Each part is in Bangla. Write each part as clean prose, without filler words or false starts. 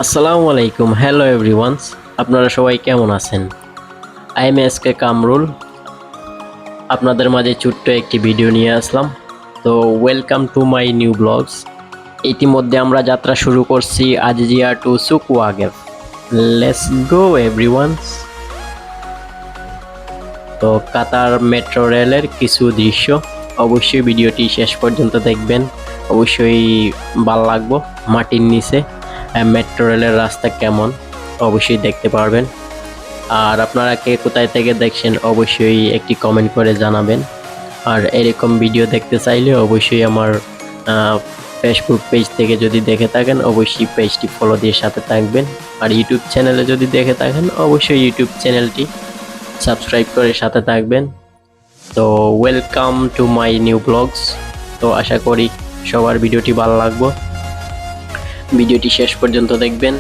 আসসালামু আলাইকুম, হ্যালো এভরিওয়ানস। আপনারা সবাই কেমন আছেন? I am SK Kamrul. আপনাদের মাঝে ছোট্ট একটি ভিডিও নিয়ে আসলাম। তো welcome to my new blogs. ইতিমধ্যে আমরা যাত্রা শুরু করছি Aziziyah to Souq Waqif. Let's go everyones. তো কাতার মেট্রো রেলের কিছু দৃশ্য, অবশ্যই ভিডিওটি শেষ পর্যন্ত দেখবেন। অবশ্যই ভালো লাগবে। মাটির নিচে মেট্রো রেলের রাস্তা কেমন অবশ্যই দেখতে পারবেন। আর আপনারা কে কোথায় থেকে দেখছেন অবশ্যই একটি কমেন্ট করে জানাবেন। আর এরকম ভিডিও দেখতে চাইলে অবশ্যই আমার ফেসবুক পেজ থেকে যদি দেখে থাকেন অবশ্যই পেজটি ফলো দিয়ে সাথে থাকবেন। আর ইউটিউব চ্যানেলে যদি দেখে থাকেন অবশ্যই ইউটিউব চ্যানেলটি সাবস্ক্রাইব করে সাথে থাকবেন। তো welcome to my new blogs. তো আশা করি সবার ভিডিওটি ভালো লাগবে। ভিডিওটি শেষ পর্যন্ত দেখবেন।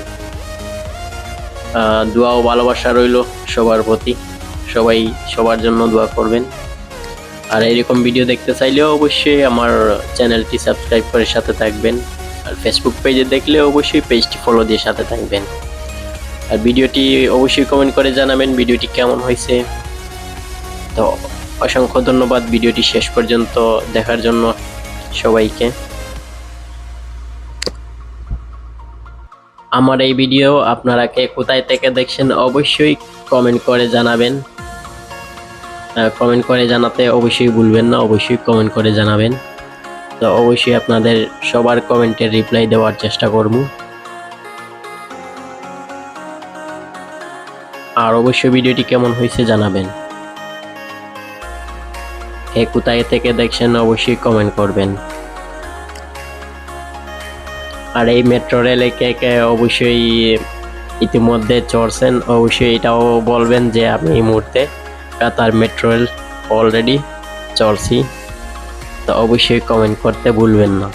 দোয়া ও ভালোবাসা রইল সবার প্রতি। সবাই সবার জন্য দোয়া করবেন। আর এরকম ভিডিও দেখতে চাইলেও অবশ্যই আমার চ্যানেলটি সাবস্ক্রাইব করে সাথে থাকবেন। আর ফেসবুক পেজে দেখলে অবশ্যই পেজটি ফলো দিয়ে সাথে থাকবেন। আর ভিডিওটি অবশ্যই কমেন্ট করে জানাবেন ভিডিওটি কেমন হয়েছে। তো অসংখ্য ধন্যবাদ ভিডিওটি শেষ পর্যন্ত দেখার জন্য সবাইকে। আমার এই ভিডিও আপনারা কে কোথায় থেকে দেখছেন অবশ্যই কমেন্ট করে জানাবেন। কমেন্ট করে জানাতে অবশ্যই ভুলবেন না, অবশ্যই কমেন্ট করে জানাবেন। তো অবশ্যই আপনাদের সবার কমেন্টের রিপ্লাই দেওয়ার চেষ্টা করব। আর অবশ্যই ভিডিওটি কেমন হয়েছে জানাবেন। কে কোথায় থেকে দেখছেন অবশ্যই কমেন্ট করবেন। আর এই মেট্রো রেলে কে কে অবশ্যই ইতিমধ্যে চড়ছেন অবশ্যই এটাও বলবেন যে আমি এই মুহূর্তে কাতার মেট্রো রেল অলরেডি চড়ছি। তো অবশ্যই কমেন্ট করতে ভুলবেন না।